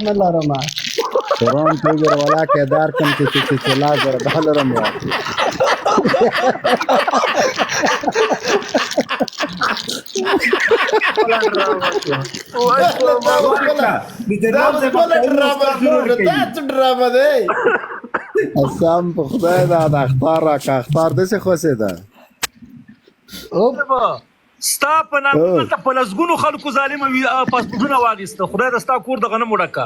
نه لرم. قرآن ته وګوره ولاکه دار کوم چې لازر دا لرم یا اسام په خدای دا د اختار را کا اختار دسه خوسه ده ستا په نامه ته په لسګونو خلکو ظالمه پاسپورټونه واخیسته. خدای د ستا کور دغه نه مړکه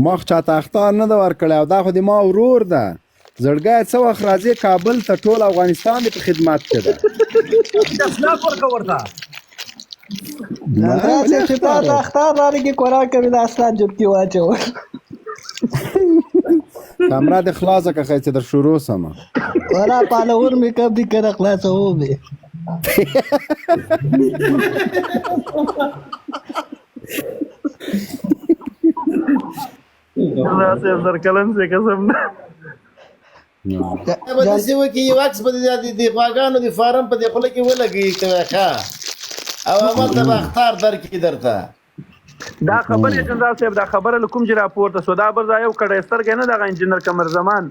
مخ چاته اختار نه ده ورکړی او دا خو د ما ورور ده زړګی څه وخت راځي کابل ته ټول افغانستان دې په خدمت کې ده اسناد ورکه ورته چې تا ته اختار رالګي قرآن کوي د اسناد جبکې واچول کامره دې خلاصه که چې در شروع سمه ولا پالور مې کب دي کنه خلاصه ومې صاحب درکلن سے قسم نه به داسې وکړي یو عکس به د غواګانو د فارم په دې خوله کې ولګي ښه او همالته به اختار درکړي درته دا خبرې جنرال صاحب دا خبره له کوم چې راپورته شو دا بل ځای یو کډه سترګې نه دغه انجینر قمر زمان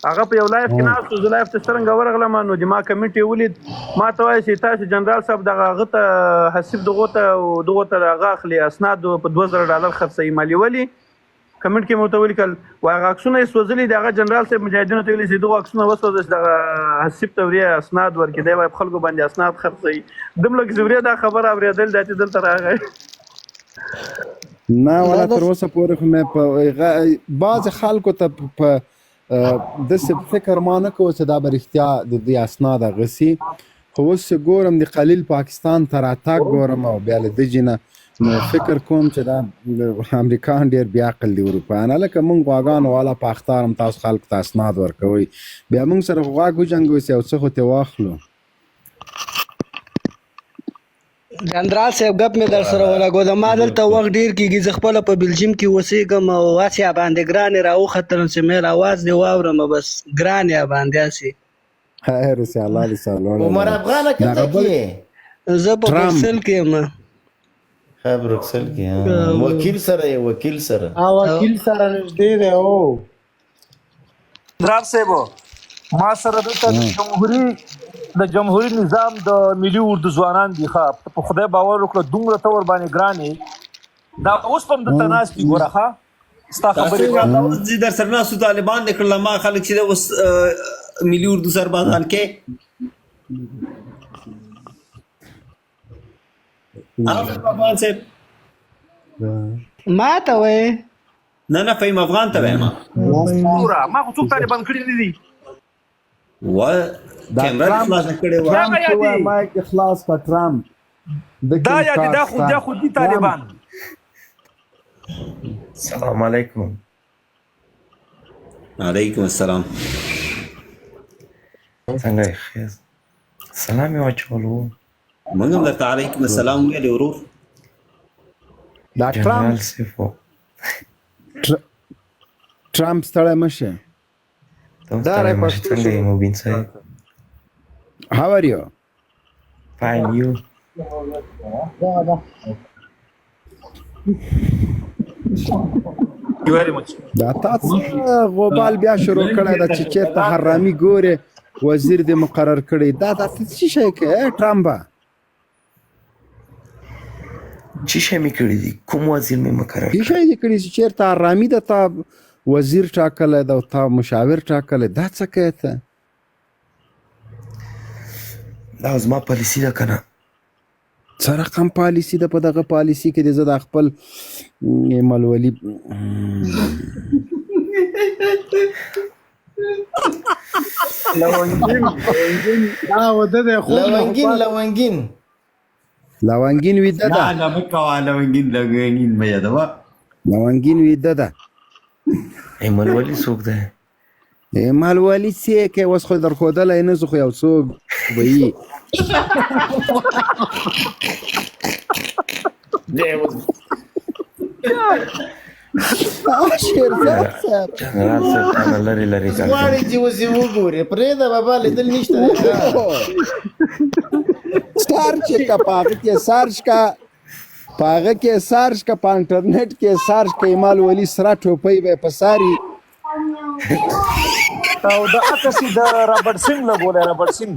هغه په یو لایف کې ناست زه لایف ته څرنګه ورغلم نو د ما کمیټې ولید ما ته وایي چې تاسو جنرال صاحب دغه هغه ته حسیب دغه ته هغه اخلي اسناد په $2000 خرڅوي مالي ولي کمنټ کې مو ته ولیکل واغه عکسونه یې سوځلي دغه جنرال صاحب مجاهدینو ته ویلي چې دغه عکسونه وسوځي دغه حسیب توريه اسناد ورکړي دی وای خلکو باندې اسناد خرڅوي دملک زوریا دا خبر اوریدل داتې دلته راغی نه ولا تر اوسه پورې خو مې په بعض خلکو ته په داسې فکر ما نه کوو چې دا به رښتیا د دې اسناد اغسي خو اوس چې ګورم د قلیل پاکستان ته راتګ ګورم او بیا له دجې نه نو فکر کوم چې دا امریکایان ډېر بې عقل دي اروپایان هلکه موږ غواګانو والا په اختارم تاسو خلکو ته اسناد ورکوئ بیا موږ سره خو غواګ وجنګوسي او څه خو ترې واخلو جنرال صاحب ګپ مې در سره ولګو ما دلته وخت ډېر کېږي زه خپله په بلجیم کې اوسېږم او هسې باندې ګرانې راوختلم چې مې اواز دې واورم بس ګرانې باندې هسې خیر اوسې الله دې سالونه عمر افغانه کته کې زه په بروکسل کې یم بروکسل کې وکیل سره وکیل سره نږدې دی او جنرال صاحب ما سره دلته د جمهوریت نظام د ملي اردو ځوانان دي ښه په خدای باور وکړه دومره ته ور باندې ګرانې دا اوس په هم دلته ناست دي ګوره ښه ستا خبرې زه در سره ناستو طالبان دې کړل ما خلک چې اوس ملي اردو سربازان کې افغان صاحب ما ته وایې نه فهیم افغان ته وایم ما خو څوک طالبان کړي نه دي و کیمرا خلاص کړي و مایک خلاص کا ټرامپ دا یادي دا خو دي طالبان السلام علیکم علیکم السلام څنګه یې سلام یې واچولو موږ هم درته علیکم السلام ویلې ورور دا ټرامپ ستړی مشه څنګه یې مبین صاحب How are you? Fine, you? You very much. دا تاسو غوبال بیا شروع کړی دا چې چېرته حرامي ګورې وزیر دې مقرر کړی دا څه شی کوې ټرامپ څه شی مې کړي دي کوم وزیر مې مقرر څه شی دې کړي چې چېرته حرامي ده تا وزیر ټاکلی ده او تا مشاور ټاکلی دا څه کوې ته دا زما پالیسي ده که نه څه رقم پالیسي ده په دغه پالیسي کې د زه دا خپل ملولي لونګین ویده ده نه مه کوه لونګین مه یادوه لونګین ویده ده ملولي څوک دی ملولي څه کوې اوس خو درښودلی نه زه خو یو څوک به یي جنرال صاحب هغه لرې لرې غواړي چې اوس یې وګورې پرېږده بابا لیدل نشته سرچ کا په هغه کې سرچ کا پاغه کې سارج کا په انټرنیټ کې سارج کې مال ولی سره ټوپۍ به پساري او د اکسی د رابرټسن لګولای رابرټسن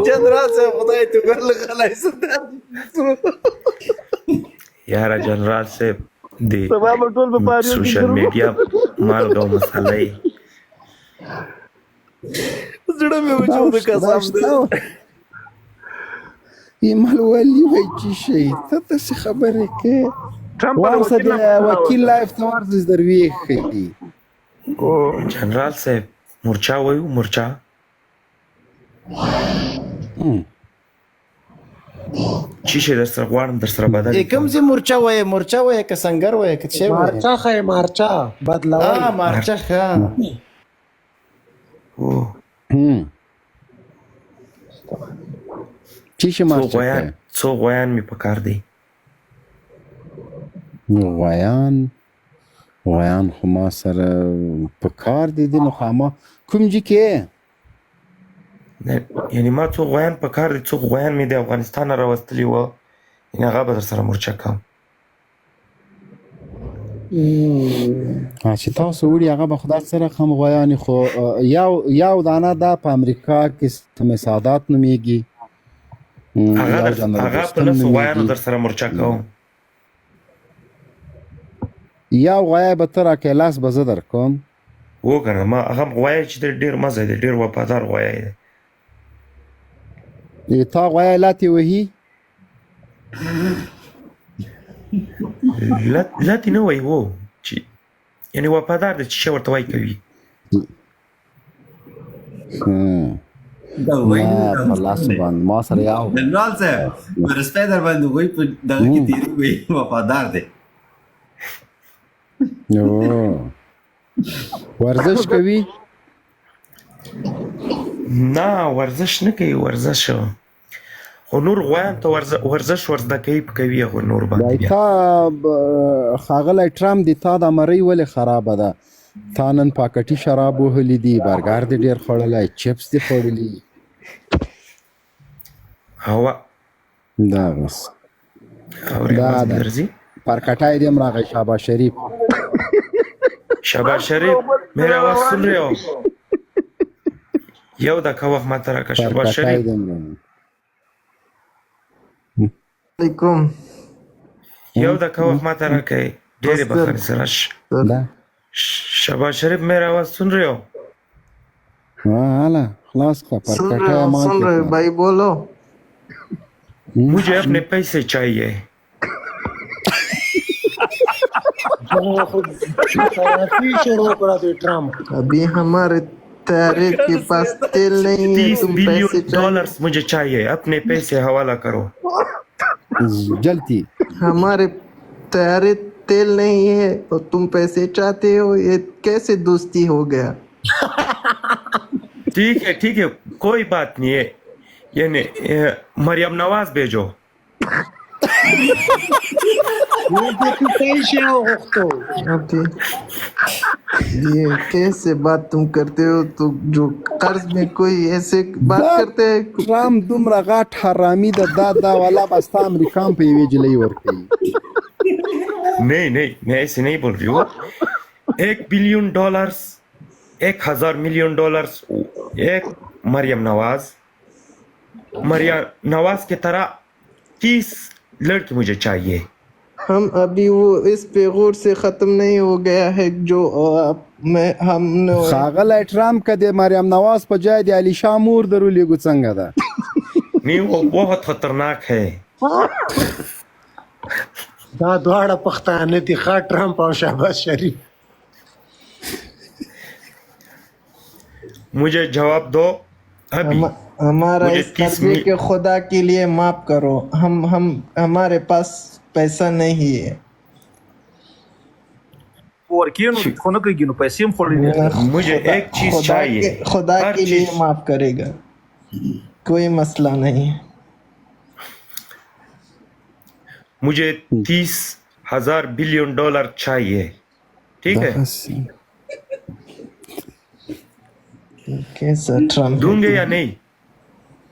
جنرال صاحب خدای ته ګرل غلای ستار یاره جنرال صاحب دی سبا به ټول په پاریو کې سوشل میډیا مالګه او مسالې زړه مې وچو د قسم ده ایمال ولی وای چې شي ته څه خبره کې ټرمپ ورسه د وکیل لایف ته ورسې دروي خېږي جنرال صاحب مورچا وایو مورچا چی در سره غواړم در سره بدل کوم زی مورچا وای که سنگر وای که څه وای مارچا خې مارچا بدلول مارچا ښه چې شي مارچ څو غویان می پکار دی غویان خو ما سره په کار دي نو خامہ کوم جی کې یعنی ما څو غویان پکار دي څو غویان می د افغانستان راوستلی و ان هغه به در سره مورچا کوم چې تاسو وړي هغه به خدای سره خام غویان خو یو دانه دا په امریکا کې سادات نومیږي هغه په لاسو غویانو در سره مورچا کوم یا غویا به تر کې لاس به زه در کوم وګوره ما هغه غویا چې ډېر مزه دی ډېر وفادار غویا دی تا غویا لاتی وهي لاتی نه وایي وو چې یعنی وفادار دی چې څه ورته وایي کوي په لاس باندې ما سره یو جنرال صاحب ورسته در باندې وای په دغه کې تیری وای وفادار دی ورزش کوي نه ورزش نه کوي ورزش خو نور غویان ته ورزش ورزده کوي خو نور باندې تا خاغلی ټرمپ دی تا د مرۍ ولې خرابه ده تا نن پاکټي شراب وهلي دي برګر دې ډېر خوړلی چپس دې خوړلي هوا دا بس دا درځي پرکټای دې راغی شاباش شریف شاباش شریف میرا आवाज सुन रहे हो یو دا کوخ ماته راکا شاباش شریف علیکم یو دا کوخ ماته راکا ډېر بخیر سره شاباش شریف मेरा आवाज सुन रहे हो हां خلاص का परकटा मान सुन रहे भाई बोलो मुझे अपने पैसे चाहिए अभी हमारे तारे के पास तेल नहीं है 30 तुम बिलियन पैसे डॉलर्स मुझे चाहिए अपने पैसे हवाला करो जल्दी हमारे तारे तेल नहीं है और तुम पैसे चाहते हो ये कैसे दोस्ती हो गया ठीक है कोई बात नहीं है यानी मरियम नवाज भेजो अभी ये कैसे बात तुम करते हो तो जो कर्ज में कोई ऐसे बात करते हैं رام دومره غاټ حرامي د دا والا بستا امریکا په یوې جلې ورکړي नहीं मैं ऐसे नहीं बोल रही हूँ $1 बिलियन 1000 मिलियन डॉलर्स एक मरियम नवाज की तरह 30 लड़की मुझे चाहिए हम अभी वो इस पे गौर से खत्म नहीं हो गया है जो हमने خاغلی ټرمپ کده مریم نواز په جای دی علی شاه مور درولېږو څنګه ده नहीं वो बहुत खतरनाक है دا دواړه پښتانه دي ښه ټرمپ او شهباز شریف मुझे जवाब दो अभी हमारा मुझे इस कर्जे के खुदा के लिए माफ करो हम हमारे पास पैसा नहीं है ورکینو خو نه کوي نو پیسې هم خوري मुझे एक चीज चाहिए खुदा हर के लिए चीज माफ करेगा कोई मसला नहीं है मुझे 30,000 बिलियन डॉलर चाहिए ठीक है कैसा ट्रम्प दूंगे या नहीं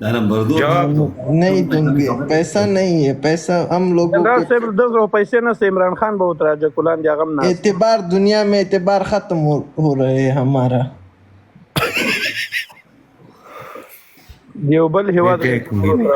نمبر 2 جواب دو. نہیں دوں گے، پیسہ نہیں ہے، پیسہ ہم لوگوں جنرال کو صاحب 200 پیسے نه سه عمران خان به وتراجه کولان دی هغه نه اعتبار، دنیا میں اعتبار ختم ہو رہے ہیں ہمارا. دیو بل هوا ایک منٹ.